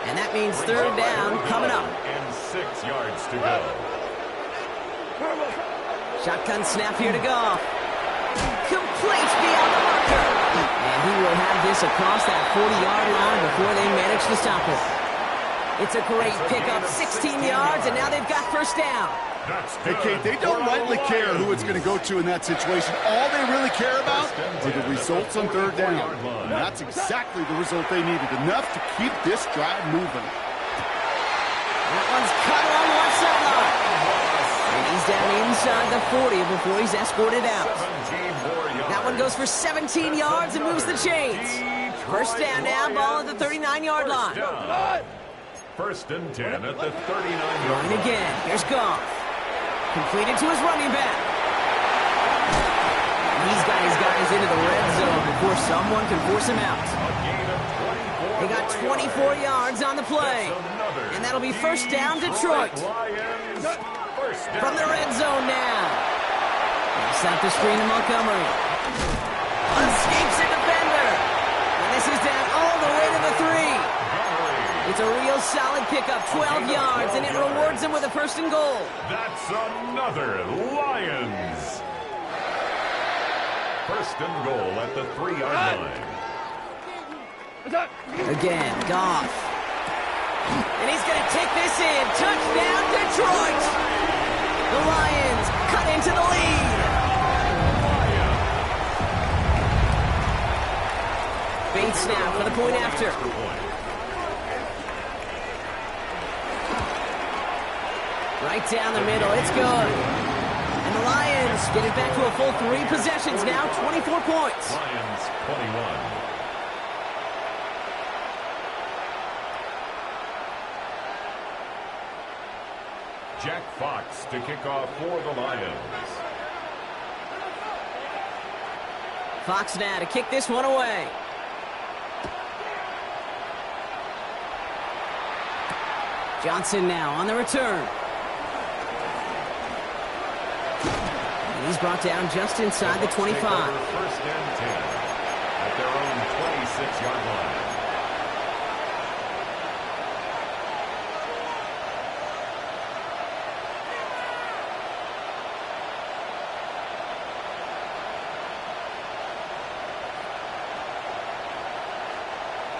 And that means 3rd down coming up. And 6 yards to go. Shotgun snap here to Goff. Complete beyond the marker. And he will have this across that 40-yard line before they manage to stop it. It's a great pickup, 16 yards, and now they've got 1st down. Hey, Kate, they don't rightly care who it's going to go to in that situation. All they really care about are the results on 3rd down. And that's exactly the result they needed, enough to keep this drive moving. That one's cut on the left sideline. And he's down inside the 40 before he's escorted out. That one goes for 17 yards and moves the chains. 1st down now, ball at the 39-yard line. 1st and 10 at the 39-yard Going line. again, here's Goff. Completed to his running back. He's got his guys into the red zone before someone can force him out. They got 24 yards on the play. And that'll be 1st down, Detroit. From the red zone now. Set the screen to Montgomery. Escapes a defender. And this is down all the way to the 3. It's a real solid pickup, 12 yards, and it rewards him with a 1st and goal. That's another Lions. 1st and goal at the 3-yard line. Again, Goff. And he's going to take this in. Touchdown, Detroit. The Lions cut into the lead. Bait snap for the point after. Right down the middle, it's good. And the Lions get it back to a full 3 possessions now, 24 points. Lions 21. Jack Fox to kick off for the Lions. Fox now to kick this one away. Johnson now on the return. And he's brought down just inside the 25. First and 10 at their own 26-yard line.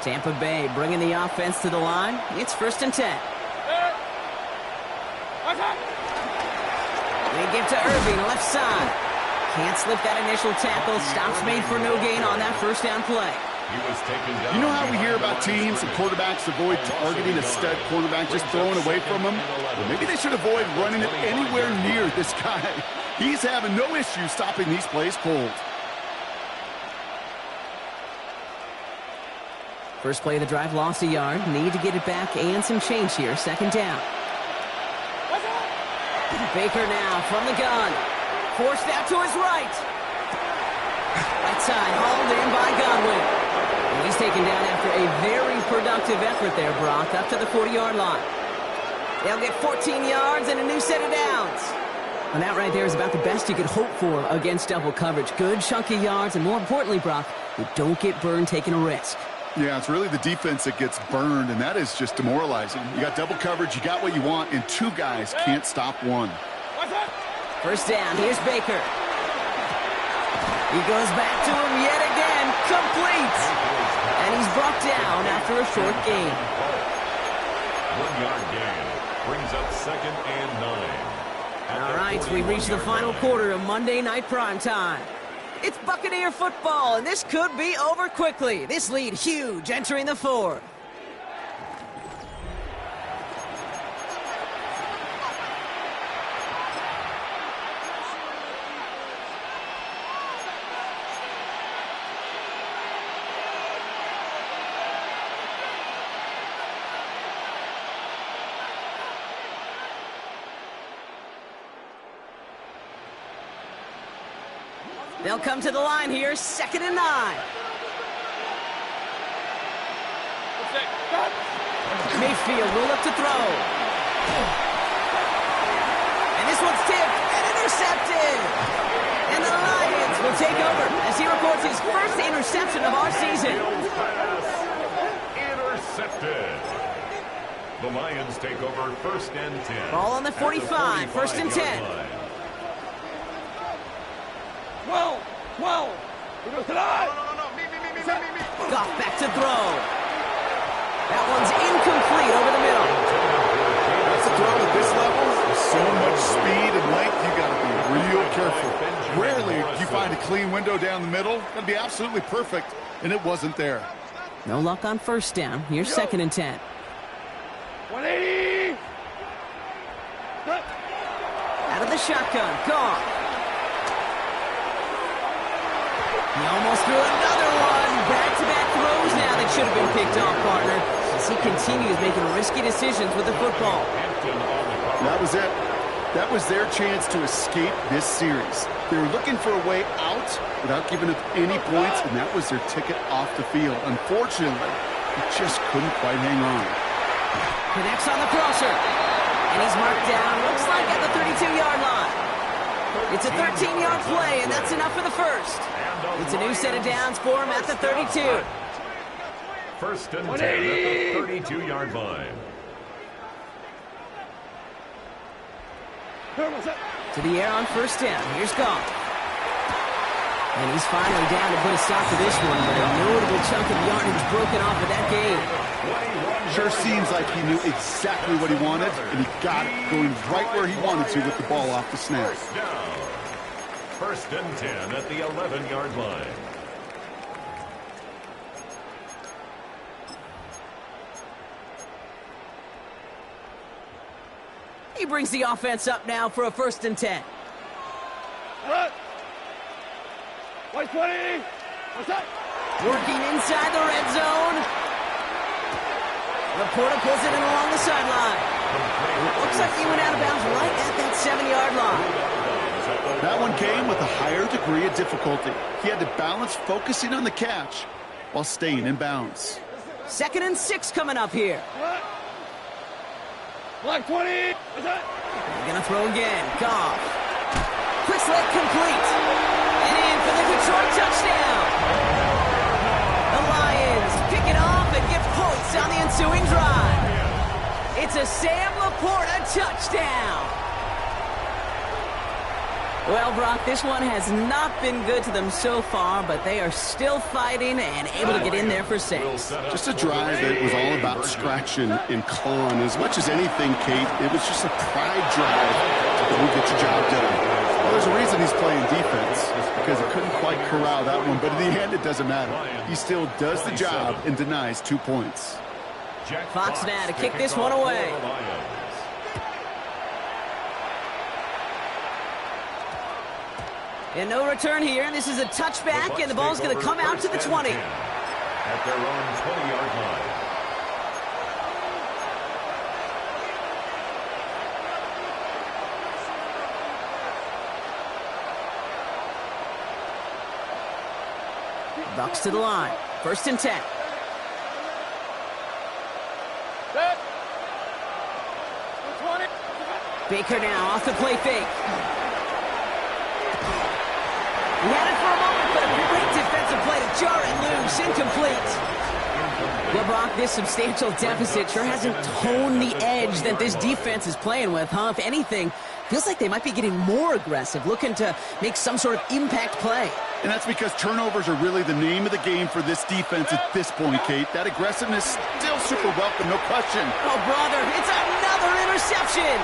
Tampa Bay bringing the offense to the line. It's first and 10. They give to Irving, left side. Can't slip that initial tackle. Stops made for no gain on that first down play. He was taken down. You know how we hear about teams and quarterbacks avoid targeting a stud cornerback, just throwing away from him? Well, maybe they should avoid running it anywhere near this guy. He's having no issue stopping these plays cold. First play of the drive, lost a yard. Need to get it back and some change here. Second down. Baker now from the gun. Forced out to his right. Right side, hauled in by Godwin. And he's taken down after a very productive effort there, Brock, up to the 40-yard line. They'll get 14 yards and a new set of downs. And that right there is about the best you could hope for against double coverage. Good chunky yards, and more importantly, Brock, you don't get burned taking a risk. Yeah, it's really the defense that gets burned, and that is just demoralizing. You got double coverage, you got what you want, and 2 guys can't stop one. First down, here's Baker. He goes back to him yet again, complete. And he's brought down after a short gain. 1-yard gain brings up second and 9. All right, so we reach the final quarter of Monday Night Primetime. It's Buccaneer football, and this could be over quickly. This lead huge, entering the 4th. They'll come to the line here, second and 9. Mayfield will look to throw. And this one's tipped and intercepted. And the Lions will take over as he records his first interception of our season. Intercepted. The Lions take over first and 10. Ball on the 45, first and 10. 12. Goff back to throw. That one's incomplete over the middle. That's a throw at this level. With so much speed and length, you got to be real careful. Rarely do you find a clean window down the middle. That'd be absolutely perfect, and it wasn't there. No luck on first down. Here's second and 10. 180. Out of the shotgun, Goff. He almost threw another one. Back-to-back throws now that should have been picked off, partner, as he continues making risky decisions with the football. That was it. That was their chance to escape this series. They were looking for a way out without giving up any points, and that was their ticket off the field. Unfortunately, he just couldn't quite hang on. Connects on the crosser. And he's marked down, looks like at the 32-yard line. It's a 13-yard play, and that's enough for the first. It's a new set of downs for him at the 32. First and 10 at the 32-yard line. To the air on first down. Here's Goff. And he's finally down to put a stop to this one, but a notable chunk of yardage broken off of that game. Sure seems like he knew exactly what he wanted, and he got it, going right where he wanted to with the ball off the snap. First and 10 at the 11-yard line. He brings the offense up now for a first and 10. White 20. What's that? Working inside the red zone. Laporta pulls it in along the sideline. It looks like he went out of bounds right at that 7-yard line. That one came with a higher degree of difficulty. He had to balance focusing on the catch while staying in bounds. 2nd and 6 coming up here. Black 20. What's that? They're going to throw again. Goff. Quick slant complete. And in for the Detroit touchdown. The Lions pick it off and give points on the ensuing drive. It's a Sam Laporta touchdown. Well, Brock, this one has not been good to them so far, but they are still fighting and able to get in there for 6. Just a drive that was all about scratching and clawing. As much as anything, Kate, it was just a pride drive to go get your job done. Well, there's a reason he's playing defense, because he couldn't quite corral that one, but in the end, it doesn't matter. He still does the job and denies 2 points. Fox now to kick this one away. And no return here. This is a touchback, and the ball's going to come out to the 20. At their own 20-yard line. Bucks to the line. 1st and 10. Set. 20. Baker now off the play fake. He had it for a moment, but a great defensive play to jar it loose. Incomplete. Well, Brock, this substantial deficit sure hasn't toned the edge that this defense is playing with, huh? If anything, feels like they might be getting more aggressive, looking to make some sort of impact play. And that's because turnovers are really the name of the game for this defense at this point, Kate. That aggressiveness still super welcome, no question. Oh, brother, it's another interception.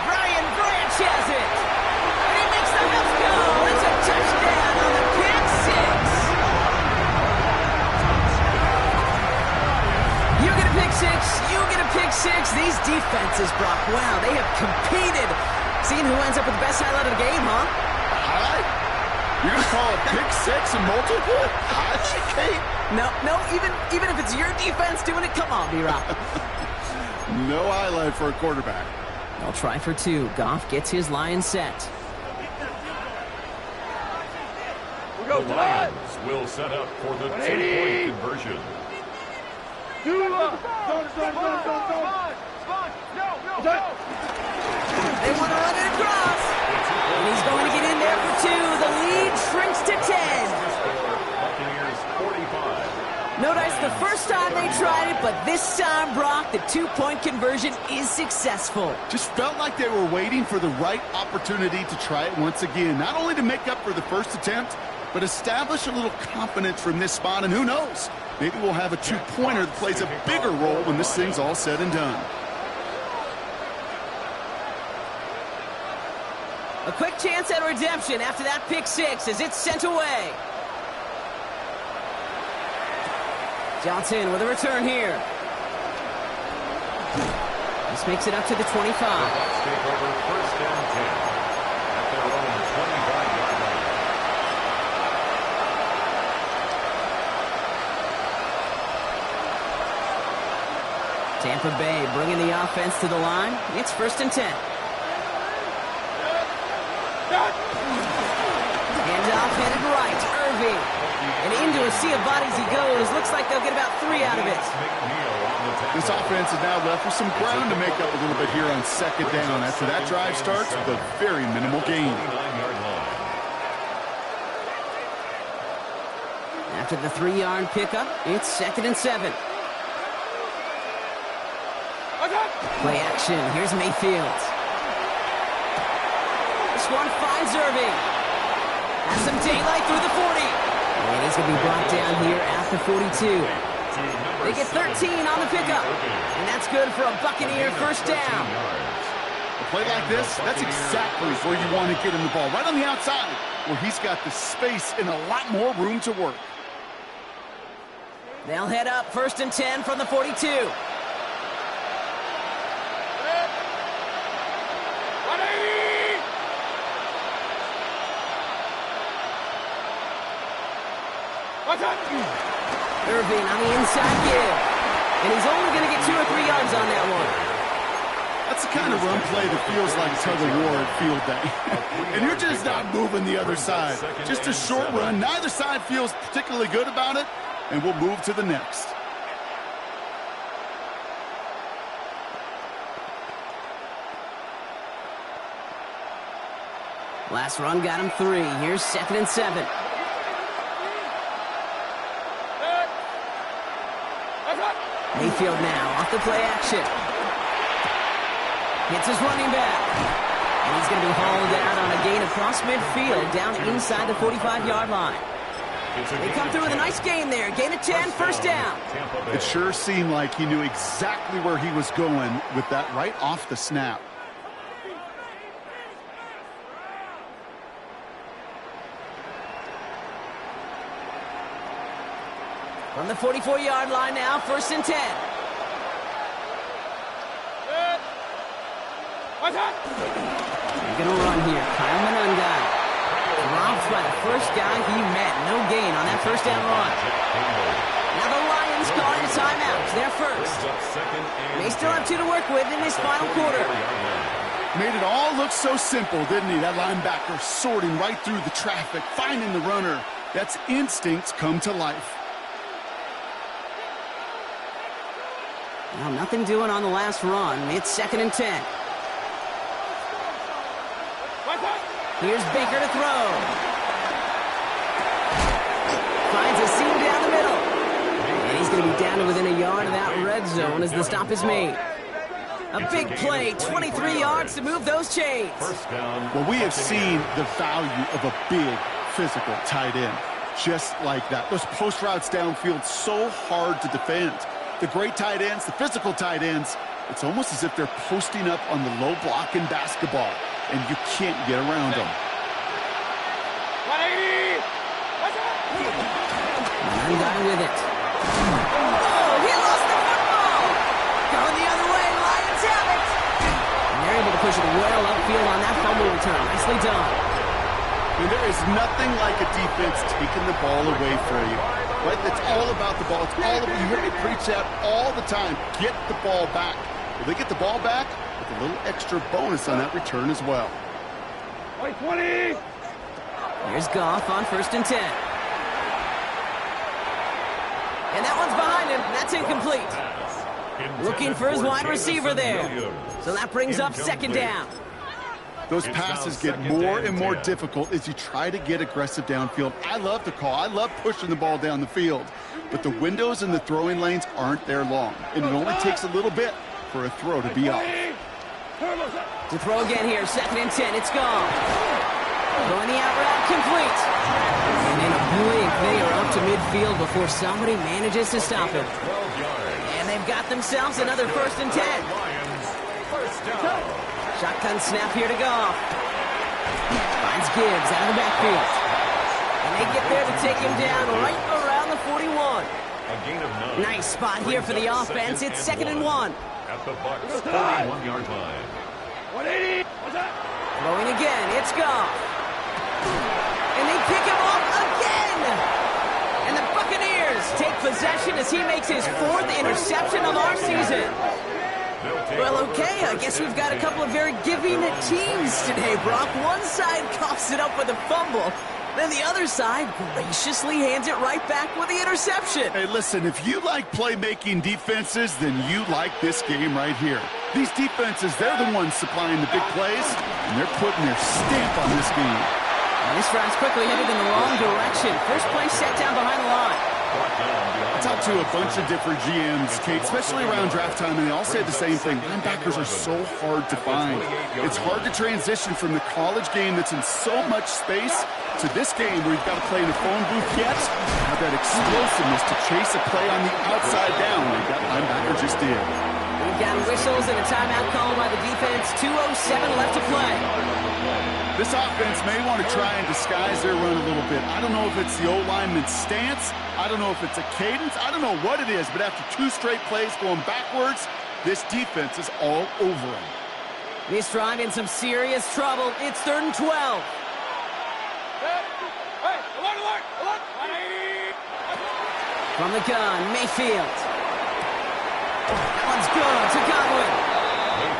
Brian Branch has it. And he makes the Mets go. It's a touchdown on the pick 6. You get a pick 6. You get a pick 6. These defenses, Brock, wow, they have competed. Seeing who ends up with the best highlight of the game, huh? Highlight? You're going to call a pick 6 and multiple highlight, Kate? No, even if it's your defense doing it, come on, B-Rock. No highlight for a quarterback. They'll try for 2. Goff gets his line set. The Lions will set up for the 2-point conversion. They want to run it across. And he's going to get in there for 2. The lead shrinks to 10. Buccaneers 45. Notice the first time they tried it, but this time, Brock, the 2-point conversion is successful. Just felt like they were waiting for the right opportunity to try it once again. Not only to make up for the first attempt, but establish a little confidence from this spot. And who knows, maybe we'll have a 2-pointer that plays a bigger role when this thing's all said and done. A quick chance at redemption after that pick 6 as it's sent away. Johnson with a return here. This makes it up to the 25. The Bucs take over 1st and 10 at their own 25-yard line. Tampa Bay bringing the offense to the line. It's 1st and 10. Handoff headed right. Irving. And into a sea of bodies he goes. Looks like they'll get about 3 out of it. This offense is now left with some ground to make up a little bit here on 2nd down after that drive starts with a very minimal gain. After the 3-yard pickup, it's 2nd and 7. Play action. Here's Mayfield. This one finds Irving. Has some daylight through the 40. And he's going to be brought down here at the 42. They get 13 on the pickup. And that's good for a Buccaneer 1st down. A play like this, that's exactly where you want to get him the ball. Right on the outside, where he's got the space and a lot more room to work. They'll head up 1st and 10 from the 42. Irving on the inside give. And he's only going to get 2 or 3 yards on that one. That's the kind of run play that feels like tug-of-war at field day. And you're just not moving the other side. Just a short run. Neither side feels particularly good about it, and we'll move to the next. Last run got him 3. Here's 2nd and 7. Mayfield now off the play action. Hits his running back. And he's going to be hauled down on a gain across midfield down inside the 45-yard line. They come through with a nice gain there. Gain of 10, first down. It sure seemed like he knew exactly where he was going with that right off the snap. From the 44-yard line now, 1st and 10. They're going to run here. Kyle Monunga. Dropped by the first guy he met. No gain on that first down run. Now the Lions calling a timeout. They're first. They still have 2 to work with in this final quarter. Made it all look so simple, didn't he? That linebacker sorting right through the traffic, finding the runner. That's instincts come to life. Well, nothing doing on the last run. It's 2nd and 10. Here's Baker to throw. Finds a seam down the middle. And he's going to be down to within a yard of that red zone as the stop is made. A big play, 23 yards to move those chains. Well, we have seen the value of a big physical tight end. Just like that. Those post routes downfield, so hard to defend. The great tight ends, the physical tight ends, it's almost as if they're posting up on the low block in basketball, and you can't get around them. 180! And got him with it. Oh, he lost the football! Going the other way, Lions have it! And they're able to push it well upfield on that fumble return. Nicely done. And there is nothing like a defense taking the ball away from you. Right? It's all about the ball. It's all about, you hear me preach that all the time. Get the ball back. Well, they get the ball back with a little extra bonus on that return as well. 20! Here's Goff on 1st and 10. And that one's behind him. That's incomplete. Looking for his wide receiver there. So that brings up 2nd down. Those passes get more and more difficult as you try to get aggressive downfield. I love the call. I love pushing the ball down the field. But the windows in the throwing lanes aren't there long. And it only takes a little bit for a throw to be off. To throw again here, 2nd and 10. It's gone. Going the out route, complete. And in a blink, they are up to midfield before somebody manages to stop him. And they've got themselves another 1st and 10. Shotgun snap here to Goff. Finds Gibbs out of the backfield. And they get there to take him down right around the 41. Nice spot here for the offense. It's 2nd and 1. At the Bucs 41-yard line. 180! What's that? Throwing again. It's Goff. And they pick him off again. And the Buccaneers take possession as he makes his 4th interception of our season. Well, okay, I guess we've got a couple of very giving teams today, Brock. One side coughs it up with a fumble, then the other side graciously hands it right back with the interception. Hey, listen, if you like playmaking defenses, then you like this game right here. These defenses, they're the ones supplying the big plays, and they're putting their stamp on this game. And this round's quickly headed in the wrong direction. First play set down behind the line. I talked to a bunch of different GMs, Kate, especially around draft time, and they all say the same thing. Linebackers are so hard to find. It's hard to transition from the college game that's in so much space to this game where you've got to play in a phone booth yet, have that explosiveness to chase a play on the outside down like that linebacker just did. We've got whistles and a timeout called by the defense. 2:07 left to play. This offense may want to try and disguise their run a little bit. I don't know if it's the O-lineman's stance. I don't know if it's a cadence. I don't know what it is, but after 2 straight plays going backwards, this defense is all over him. This drive in some serious trouble. It's 3rd and 12. From the gun, Mayfield. That one's good to Godwin.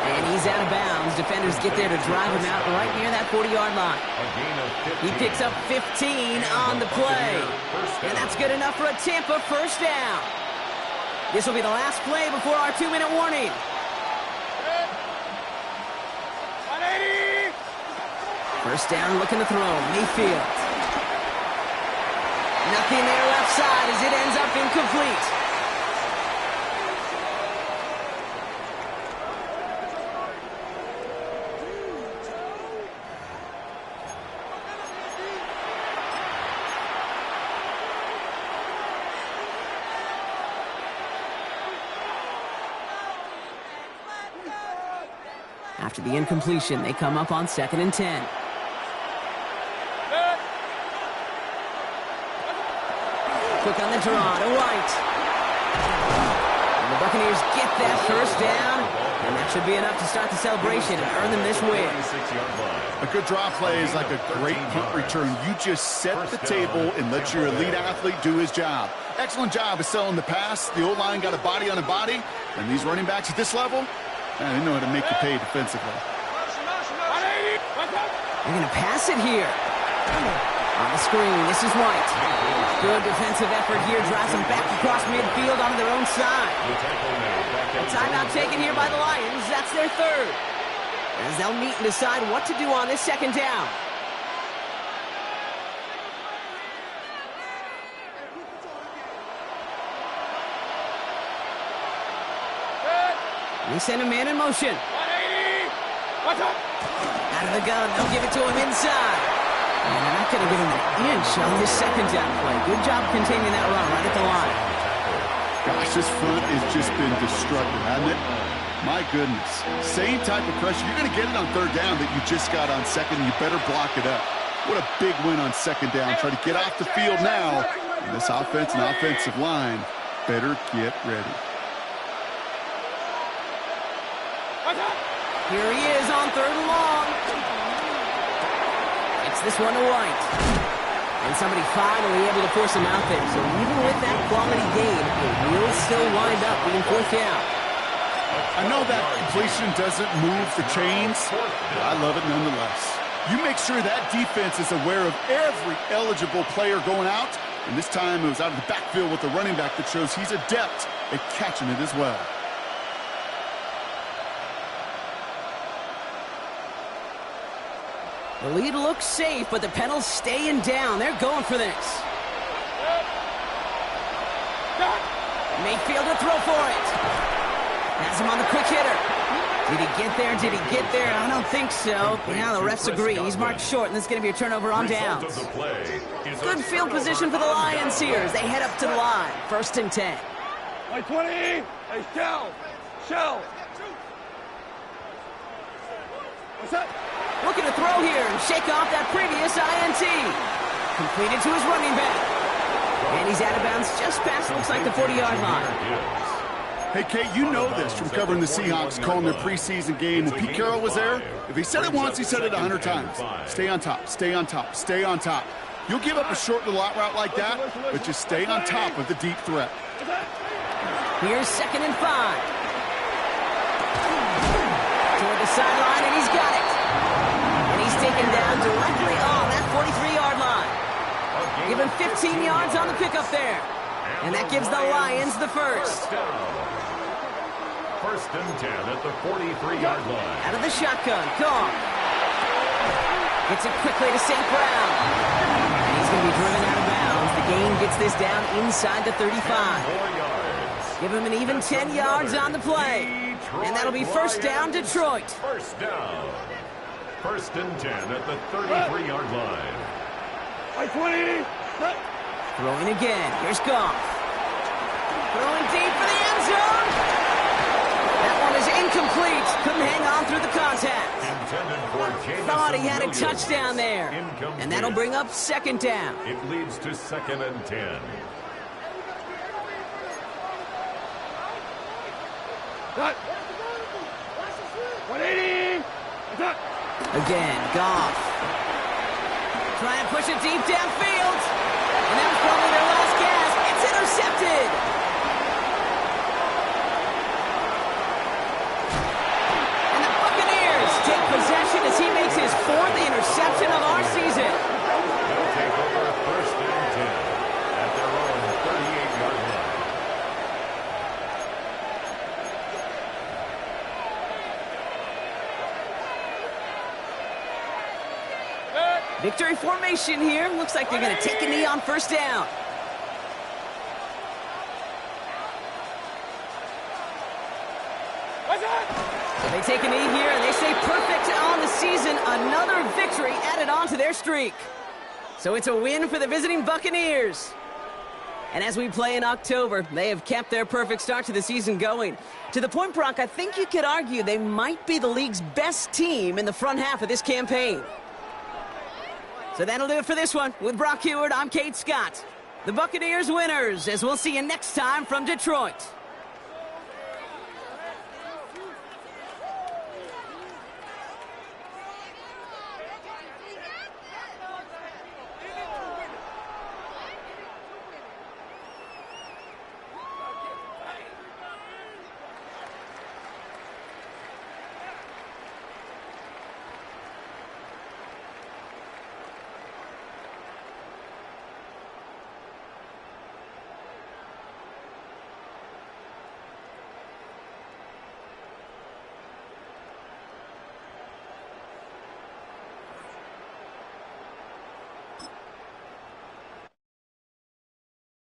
And he's out of bounds. Defenders get there to drive him out right near that 40-yard line. He picks up 15 on the play. And that's good enough for a Tampa first down. This will be the last play before our 2-minute warning. First down, looking to throw. Mayfield. Nothing there left side as it ends up incomplete. After the incompletion, they come up on 2nd and 10. Quick on the draw to White. And the Buccaneers get that first down, and that should be enough to start the celebration and earn them this win. A good draw play is like a great punt return. You just set the table and let your elite athlete do his job. Excellent job of selling the pass. The O-line got a body on a body, and these running backs at this level, they know how to make you pay defensively. They're going to pass it here. On the screen, this is White. Good defensive effort here. Drives them back across midfield onto their own side. A timeout taken here by the Lions. That's their third. As they'll meet and decide what to do on this second down. They send a man in motion. Out of the gun, they'll give it to him inside. And they're not going to get him an inch on this second down play. Good job containing that run right at the line. Gosh, this front has just been destructive, hasn't it? My goodness. Same type of pressure. You're going to get it on third down that you just got on second, and you better block it up. What a big win on second down. Try to get off the field now. And this offense and offensive line better get ready. Here he is on 3rd and long. It's this one to White. And somebody finally able to force him out there. So even with that quality gain, it will still wind up being 4th down. I know that completion doesn't move the chains, but I love it nonetheless. You make sure that defense is aware of every eligible player going out. And this time it was out of the backfield with the running back that shows he's adept at catching it as well. The lead looks safe, but the Penals staying down. They're going for this. Mayfield to throw for it. Has him on the quick hitter. Did he get there? Did he get there? I don't think so. Now the refs agree. He's marked short, and this is going to be a turnover on downs. Good field position for the Lions here as they head up to the line. 1st and 10. Like 20. Hey, Shell. What's that? Looking to throw here and shake off that previous INT. Completed to his running back. And he's out of bounds just past, looks like, the 40-yard line. Hey, Kate, you know this from covering the Seahawks, calling their preseason game. When Pete Carroll was there, if he said it once, he said it 100 times. Stay on top, stay on top, stay on top. You'll give up a short little out route like that, but just stay on top of the deep threat. Here's 2nd and 5. Toward the sideline, and he's got it. And he's taken down directly on that 43-yard line. Give him 15 yards on the pickup there. And that gives the Lions the first. 1st and 10 at the 43-yard line. Out of the shotgun, Goff. Gets it quickly to St. Brown. And he's going to be driven out of bounds. The gain gets this down inside the 35. 4 yards. Give him an even 10 yards on the play. And that'll be 1st down, Detroit. 1st down. 1st and 10 at the 33-yard line. Like 20. Throwing again. Here's Goff. Throwing deep for the end zone. That one is incomplete. Couldn't hang on through the contact. Thought he had a touchdown there. And that'll bring up 2nd down. It leads to 2nd and 10. Cut. 180. Again, Goff. try and push it deep downfield. And that was probably their last gasp. It's intercepted. And the Buccaneers take possession as he makes his 4th interception of our season. They'll take over 1st and 10 at their own 38-yard line. Victory formation here. Looks like they're going to take a knee on 1st down. So they take a knee here, and they say perfect on the season. Another victory added on to their streak. So it's a win for the visiting Buccaneers. And as we play in October, they have kept their perfect start to the season going. To the point, Brock, I think you could argue they might be the league's best team in the front half of this campaign. So that'll do it for this one. With Brock Heward, I'm Kate Scott. The Buccaneers winners, as we'll see you next time from Detroit.